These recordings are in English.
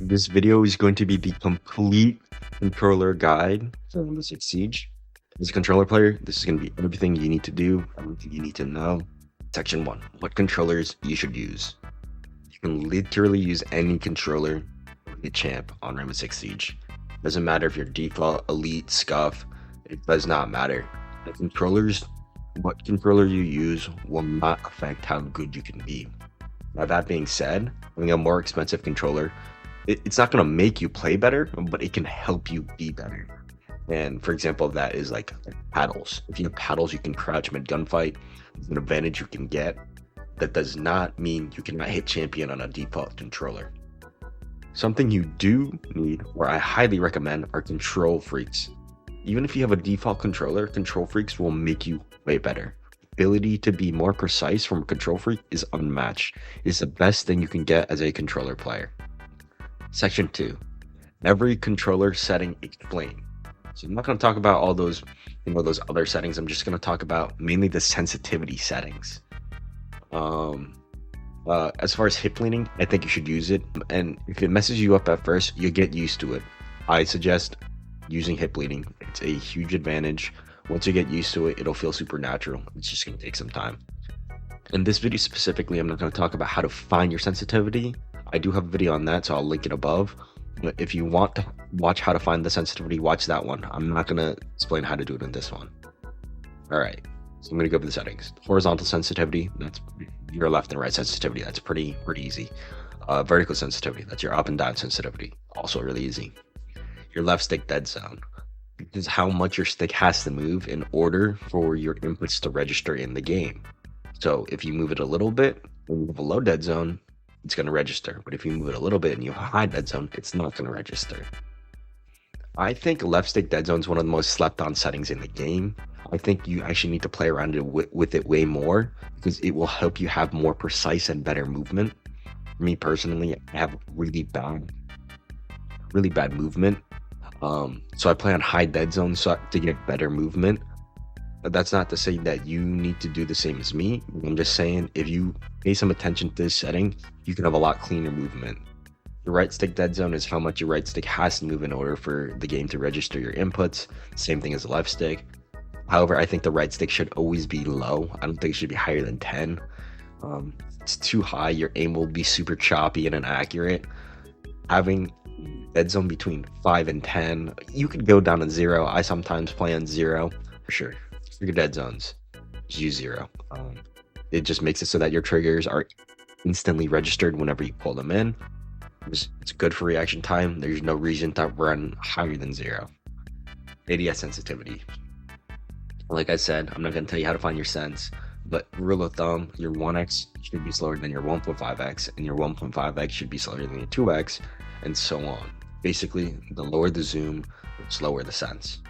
This video is going to be the complete controller guide for Rainbow Six Siege. As a controller player, this is going to be everything you need to do, everything you need to know. Section 1, what controllers you should use. You can literally use any controller to be a champ on Rainbow Six Siege. Doesn't matter if you're default, elite, scuff, it does not matter. What controller you use will not affect how good you can be. Now that being said, having a more expensive controller, it's not going to make you play better, but it can help you be better. And for example, that is like paddles. If you have paddles, you can crouch mid gunfight. It's an advantage you can get. That does not mean you cannot hit champion on a default controller. Something you do need, or I highly recommend, are control freaks. Even if you have a default controller, control freaks will make you way better. Ability to be more precise from a control freak is unmatched. It is the best thing you can get as a controller player. Section 2, every controller setting explained. So I'm not going to talk about all those, those other settings. I'm just going to talk about mainly the sensitivity settings. As far as hip leaning, I think you should use it. And if it messes you up at first, you get used to it. I suggest using hip leaning. It's a huge advantage. Once you get used to it, it'll feel supernatural. It's just going to take some time. In this video specifically, I'm not going to talk about how to find your sensitivity. I do have a video on that, so I'll link it above. But if you want to watch how to find the sensitivity, watch that one. I'm not going to explain how to do it in this one. All right, so I'm going to go over the settings. Horizontal sensitivity, that's your left and right sensitivity. That's pretty easy. Vertical sensitivity, that's your up and down sensitivity. Also really easy. Your left stick dead zone. This is how much your stick has to move in order for your inputs to register in the game. So if you move it a little bit and you have a low dead zone, it's going to register. But if you move it a little bit and you have a high dead zone, it's not going to register. I think left stick dead zone is one of the most slept on settings in the game. I think you actually need to play around with it way more because it will help you have more precise and better movement. For me personally, I have really bad movement. So I play on high dead zone to get better movement. But that's not to say that you need to do the same as me. I'm just saying if you pay some attention to this setting, you can have a lot cleaner movement. The right stick dead zone is how much your right stick has to move in order for the game to register your inputs. Same thing as the left stick. However, I think the right stick should always be low. I don't think it should be higher than 10. It's too high. Your aim will be super choppy and inaccurate. Having dead zone between 5 and 10, you could go down to 0. I sometimes play on 0 for sure. For your dead zones, just use 0. It just makes it so that your triggers are instantly registered whenever you pull them in. It's good for reaction time. There's no reason to run higher than 0. ADS sensitivity. Like I said, I'm not going to tell you how to find your sense, but rule of thumb, your 1x should be slower than your 1.5x, and your 1.5x should be slower than your 2x, and so on. Basically, the lower the zoom, the slower the sense.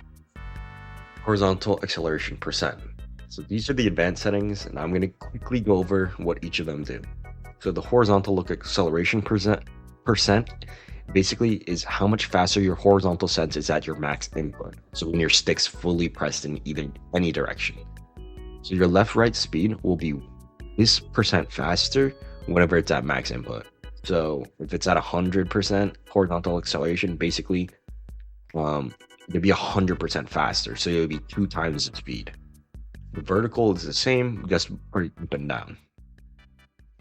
Horizontal acceleration percent. So these are the advanced settings, and I'm going to quickly go over what each of them do. So the horizontal acceleration percent basically is how much faster your horizontal sense is at your max input. So when your stick's fully pressed in any direction. So your left-right speed will be this percent faster whenever it's at max input. So if it's at 100% horizontal acceleration, basically, it'll be 100% faster, so it'll be 2 times the speed. The vertical is the same, just up and down.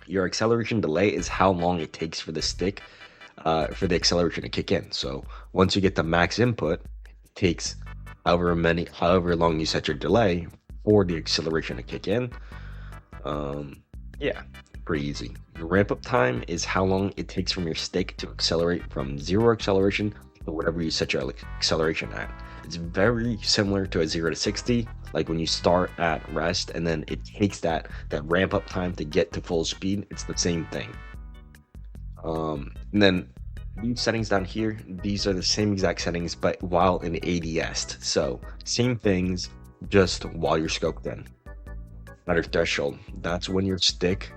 Your acceleration delay is how long it takes for the stick, for the acceleration to kick in. So once you get the max input, it takes however long you set your delay for the acceleration to kick in. Yeah, pretty easy. Your ramp up time is how long it takes from your stick to accelerate from 0 acceleration to whatever you set your acceleration at. It's very similar to a 0 to 60, like when you start at rest and then it takes that ramp up time to get to full speed. It's the same thing. And then these settings down here, these are the same exact settings, but while in ADS. So same things, just while you're scoped in. Matter threshold, that's when your stick,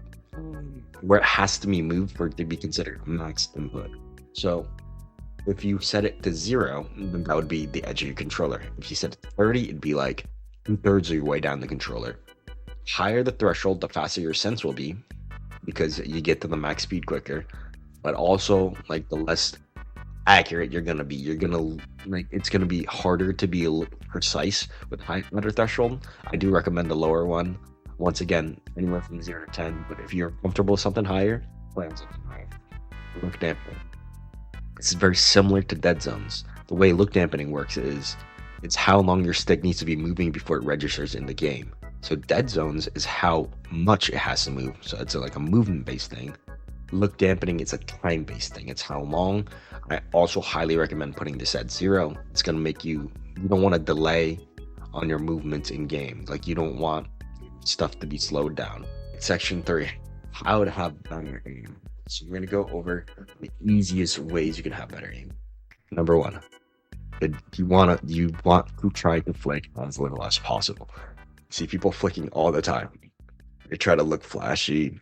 where it has to be moved for it to be considered max input. So if you set it to 0, then that would be the edge of your controller. If you set it to 30, it'd be like 2/3 of your way down the controller. Higher the threshold, the faster your sense will be, because you get to the max speed quicker. but also like the less accurate you're gonna be. You're gonna like it's gonna be harder to be precise with high letter threshold. I do recommend the lower one. Once again, anywhere from 0 to 10. But if you're comfortable with something higher, play on something higher. Look dampening. This is very similar to dead zones. The way look dampening works is it's how long your stick needs to be moving before it registers in the game. So dead zones is how much it has to move. So it's like a movement based thing. Look dampening is a time based thing. It's how long. I also highly recommend putting this at 0. It's gonna make you don't want to delay on your movements in game. Like you don't want stuff to be slowed down. Section 3, how to have better aim. So we're gonna go over the easiest ways you can have better aim. Number 1, you want to try to flick as little as possible. See people flicking all the time. They try to look flashy.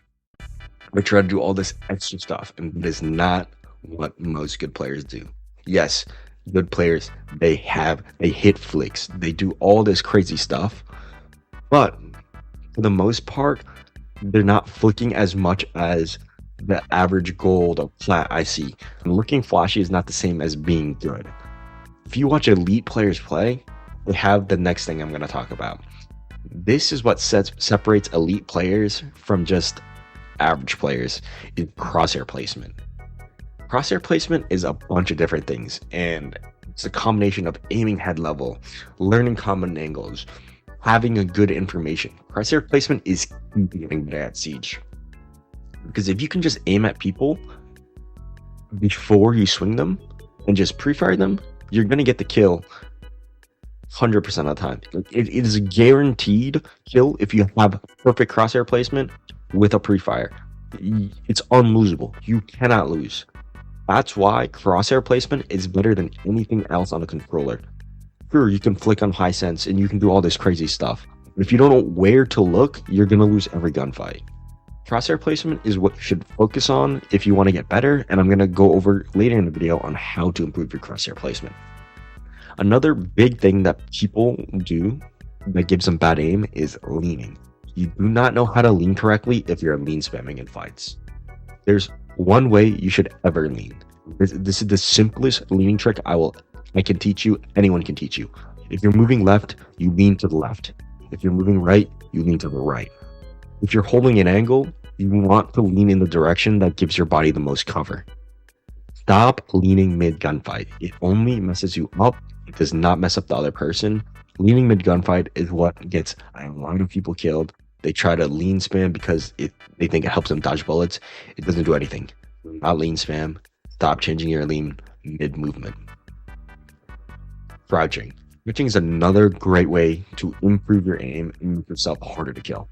They try to do all this extra stuff, and it is not what most good players do. Yes, good players, they hit flicks, they do all this crazy stuff, but for the most part, they're not flicking as much as the average gold or plat I see. And looking flashy is not the same as being good. If you watch elite players play, they have the next thing I'm going to talk about. This is what separates elite players from just average players, is crosshair placement. Crosshair placement is a bunch of different things, and it's a combination of aiming head level, learning common angles, having a good information. Crosshair placement is getting better at Siege. Because if you can just aim at people before you swing them and just pre-fire them, you're going to get the kill 100% of the time. It is a guaranteed kill if you have perfect crosshair placement with a pre-fire. It's unlosable. You cannot lose. That's why crosshair placement is better than anything else on a controller. Sure, you can flick on high sense and you can do all this crazy stuff. But if you don't know where to look, you're going to lose every gunfight. Crosshair placement is what you should focus on if you want to get better, and I'm going to go over later in the video on how to improve your crosshair placement. Another big thing that people do that gives them bad aim is leaning. You do not know how to lean correctly if you're lean spamming in fights. There's one way you should ever lean. This is the simplest leaning trick I can teach you. Anyone can teach you. If you're moving left, you lean to the left. If you're moving right, you lean to the right. If you're holding an angle, you want to lean in the direction that gives your body the most cover. Stop leaning mid gunfight. It only messes you up. It does not mess up the other person. Leaning mid gunfight is what gets a lot of people killed. They try to lean spam because they think it helps them dodge bullets. It doesn't do anything. Not lean spam. Stop changing your lean mid movement. Crouching. Crouching is another great way to improve your aim and make yourself harder to kill.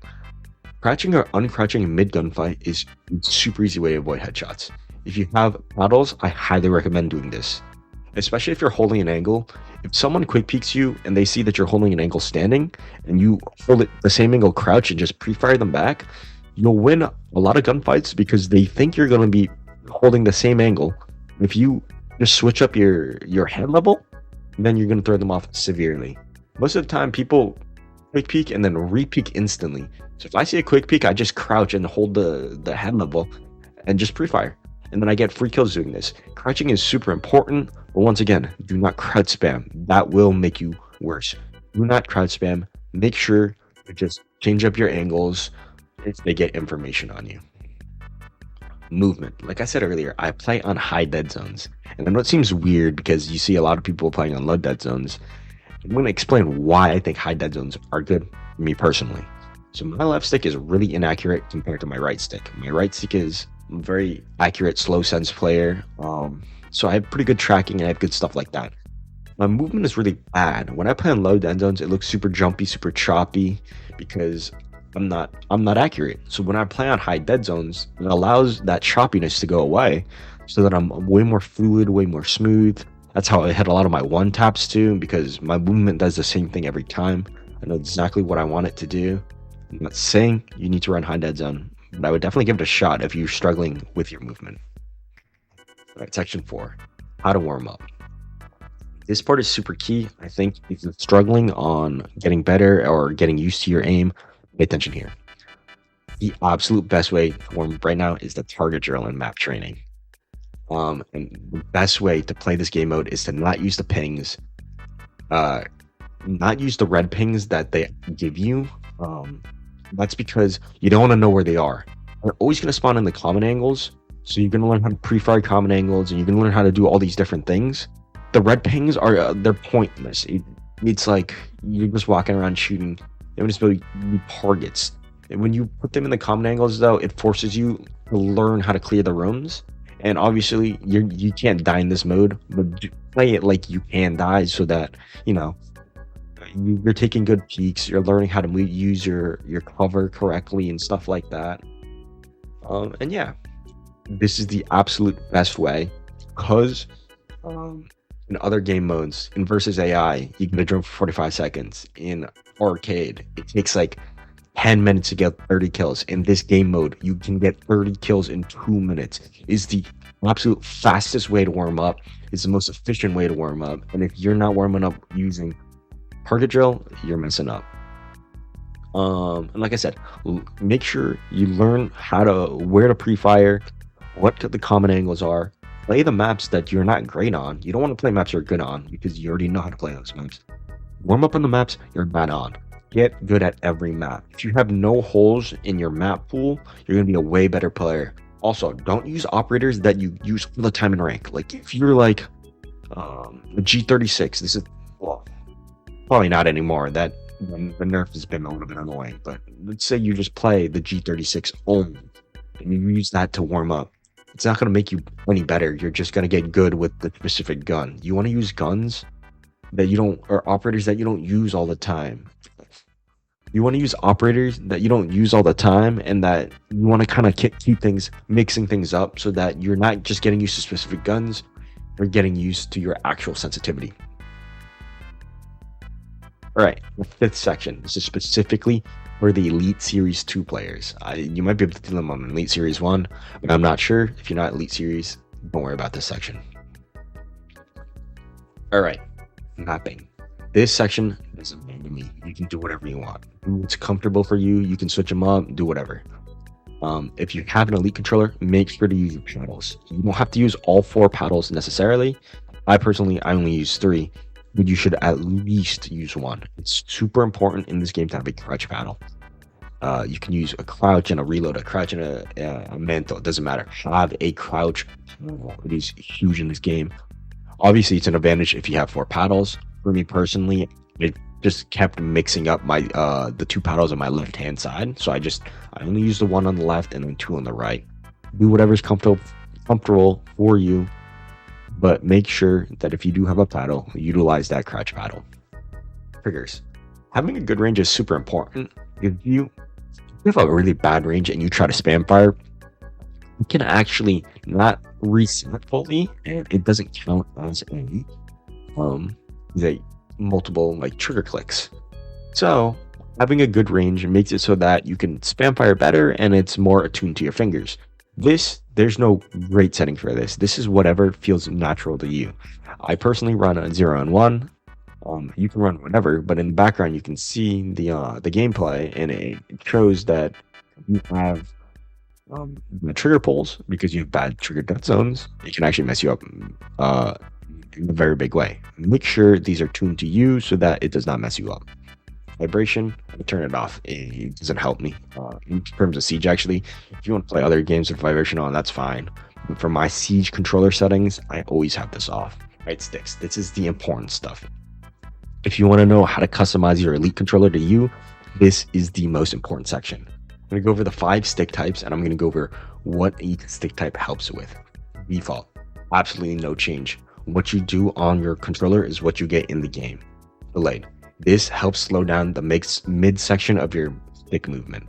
Crouching or uncrouching mid gunfight is a super easy way to avoid headshots. If you have paddles, I highly recommend doing this. Especially if you're holding an angle. If someone quick peeks you and they see that you're holding an angle standing and you hold it the same angle crouch and just pre-fire them back, you'll win a lot of gunfights because they think you're going to be holding the same angle. If you just switch up your head level, then you're going to throw them off severely. Most of the time, people quick peek and then re-peek instantly. So if I see a quick peek, I just crouch and hold the head level and just pre-fire. And then I get free kills doing this. Crouching is super important, but once again, do not crouch spam. That will make you worse. Do not crouch spam. Make sure you just change up your angles if they get information on you. Movement. Like I said earlier, I play on high dead zones. And I know it seems weird because you see a lot of people playing on low dead zones. I'm going to explain why I think high dead zones are good for me personally. So my left stick is really inaccurate compared to my right stick. My right stick is a very accurate, slow sense player. So I have pretty good tracking and I have good stuff like that. My movement is really bad. When I play on low dead zones, it looks super jumpy, super choppy because I'm not accurate. So when I play on high dead zones, it allows that choppiness to go away so that I'm way more fluid, way more smooth. That's how I hit a lot of my one taps too, because my movement does the same thing every time. I know exactly what I want it to do. I'm not saying you need to run high dead zone, but I would definitely give it a shot if you're struggling with your movement. All right, section 4, how to warm up. This part is super key. I think if you're struggling on getting better or getting used to your aim, pay attention here. The absolute best way to warm up right now is the target drill and map training. And the best way to play this game mode is to not use the pings, uh, not use the red pings that they give you. That's because you don't want to know where they are. They're always going to spawn in the common angles, so you're going to learn how to pre-fire common angles, and you're going to learn how to do all these different things. The red pings are they're pointless. It's like you're just walking around shooting invisible targets. And when you put them in the common angles, though, it forces you to learn how to clear the rooms. And obviously, you can't die in this mode, but play it like you can die, so that you know you're taking good peeks. You're learning how to use your cover correctly and stuff like that. And yeah, this is the absolute best way, because in other game modes, in versus AI, you get a drone for 45 seconds. In arcade, it takes like 10 minutes to get 30 kills. In this game mode, you can get 30 kills in 2 minutes. Is the absolute fastest way to warm up. It's the most efficient way to warm up. And if you're not warming up using target drill, you're messing up. And like I said, make sure you learn where to pre-fire, what the common angles are. Play the maps that you're not great on. You don't want to play maps you're good on, because you already know how to play those maps. Warm up on the maps you're bad on. Get good at every map. If you have no holes in your map pool, you're going to be a way better player. Also, don't use operators that you use all the time in rank. Like, if you're like a G36, this is, well, probably not anymore. That the nerf has been a little bit annoying. But let's say you just play the G36 only, and you use that to warm up. It's not going to make you any better. You're just going to get good with the specific gun. You want to use guns that you don't, or operators that you don't use all the time. You want to use operators that you don't use all the time, and that you want to kind of keep things, mixing things up, so that you're not just getting used to specific guns, you're getting used to your actual sensitivity. All right, the fifth section. This is specifically for the Elite Series 2 players. You might be able to do them on Elite Series 1, but I'm not sure. If you're not Elite Series, don't worry about this section. All right, mapping. This section doesn't matter to me. You can do whatever you want. It's comfortable for you. You can switch them up, do whatever. If you have an Elite controller, make sure to use your paddles. You don't have to use all 4 paddles necessarily. I only use 3. But you should at least use 1. It's super important in this game to have a crouch paddle. You can use a crouch and a reload, a crouch and a mantle. It doesn't matter. Have a crouch. It is huge in this game. Obviously, it's an advantage if you have 4 paddles. For me personally, it just kept mixing up my the 2 paddles on my left hand side. So I only use the 1 on the left and then 2 on the right. Do whatever's comfortable for you. But make sure that if you do have a paddle, utilize that crouch paddle. Triggers. Having a good range is super important. If you have a really bad range and you try to spam fire, you can actually not reset fully, and it doesn't count as multiple like trigger clicks. So having a good range makes it so that you can spam fire better, and it's more attuned to your fingers. There's no great setting for this. This is whatever feels natural to you. I personally run a 0 and 1. You can run whatever, but in the background you can see the gameplay, and it shows that you have the trigger pulls, because you have bad trigger death zones. It can actually mess you up in a very big way. Make sure these are tuned to you so that it does not mess you up. Vibration, I turn it off. It doesn't help me in terms of Siege. Actually, if you want to play other games with vibration on, that's fine. But for my Siege controller settings, I always have this off. Right sticks, this is the important stuff. If you want to know how to customize your Elite controller to you, this is the most important section. I'm going to go over the 5 stick types, and I'm going to go over what each stick type helps with. Default, absolutely no change. What you do on your controller is what you get in the game. Delayed. This helps slow down the mid section of your stick movement.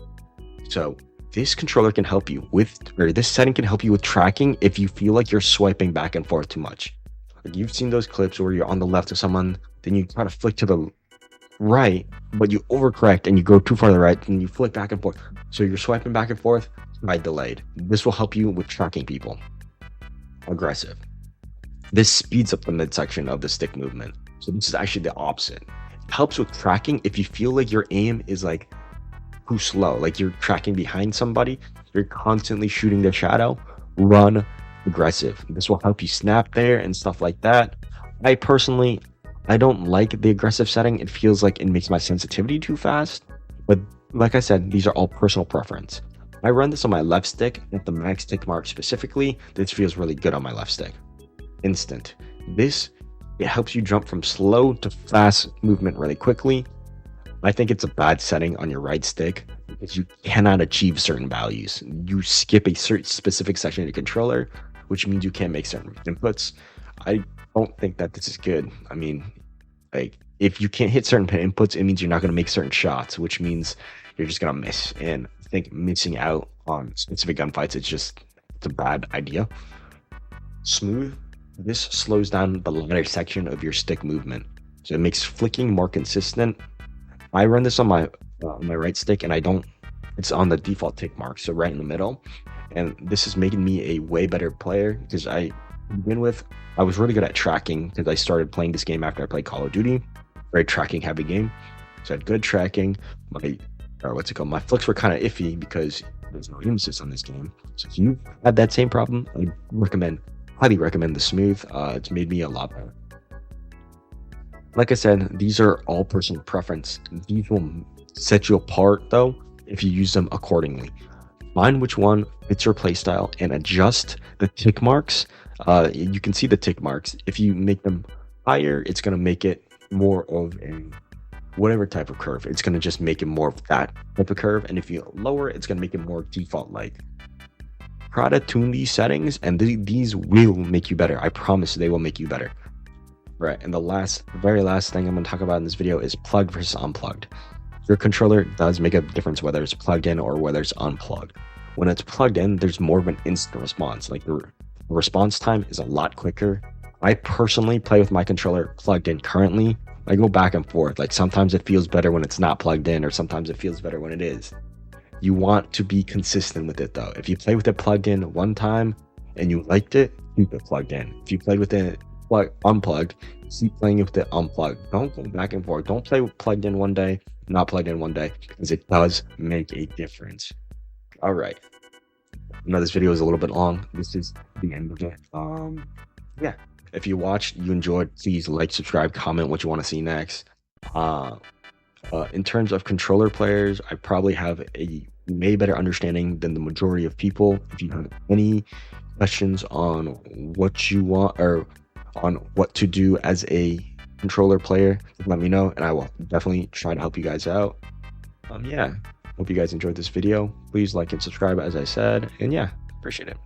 So this controller can help you with, or this setting can help you with tracking if you feel like you're swiping back and forth too much. Like, you've seen those clips where you're on the left of someone, then you try to flick to the right, but you overcorrect and you go too far to the right, and you flick back and forth. So you're swiping back and forth by delayed. This will help you with tracking people. Aggressive. This speeds up the midsection of the stick movement. So this is actually the opposite. It helps with tracking if you feel like your aim is like too slow, like you're tracking behind somebody, you're constantly shooting their shadow. Run aggressive. This will help you snap there and stuff like that. I personally, I don't like the aggressive setting. It feels like it makes my sensitivity too fast. But like I said, these are all personal preference. I run this on my left stick at the max tick mark specifically. This feels really good on my left stick. Instant. This, it helps you jump from slow to fast movement really quickly. I think it's a bad setting on your right stick because you cannot achieve certain values. You skip a certain specific section of the controller, which means you can't make certain inputs. I don't think that this is good. I mean, like, if you can't hit certain inputs, it means you're not going to make certain shots, which means you're just going to miss. And I think missing out on specific gunfights, it's a bad idea. Smooth. This slows down the latter section of your stick movement. So it makes flicking more consistent. I run this on my right stick, and I don't. It's on the default tick mark, so right in the middle. And this is making me a way better player because I begin with I was really good at tracking because I started playing this game after I played Call of Duty, very tracking heavy game. So I had good tracking. My flicks were kind of iffy because there's no aim assist on this game. So if you had that same problem, I highly recommend the smooth. It's made me a lot better. Like I said, these are all personal preference. These will set you apart though if you use them accordingly. Find which one fits your playstyle and adjust the tick marks. You can see the tick marks. If you make them higher, it's going to make it more of a whatever type of curve. It's going to just make it more of that type of curve. And if you lower it, it's going to make it more default like. Try to tune these settings, and these will make you better. I promise they will make you better. Right, and the very last thing I'm going to talk about in this video is plugged versus unplugged. Your controller does make a difference whether it's plugged in or whether it's unplugged. When it's plugged in, there's more of an instant response. Like the response time is a lot quicker. I personally play with my controller plugged in currently. I go back and forth. Like sometimes it feels better when it's not plugged in, or sometimes it feels better when it is. You want to be consistent with it though. If you play with it plugged in one time and you liked it, keep it plugged in. If you played with it unplugged, keep playing with it unplugged. Don't go back and forth. Don't play with plugged in one day, not plugged in one day, because it does make a difference. All right. I know this video is a little bit long. This is the end of it. Yeah. If you watched, you enjoyed, please like, subscribe, comment what you want to see next. In terms of controller players, I probably have a way better understanding than the majority of people. If you have any questions on what you want or on what to do as a controller player, let me know and I will definitely try to help you guys out. Yeah, hope you guys enjoyed this video. Please like and subscribe as I said, and yeah, appreciate it.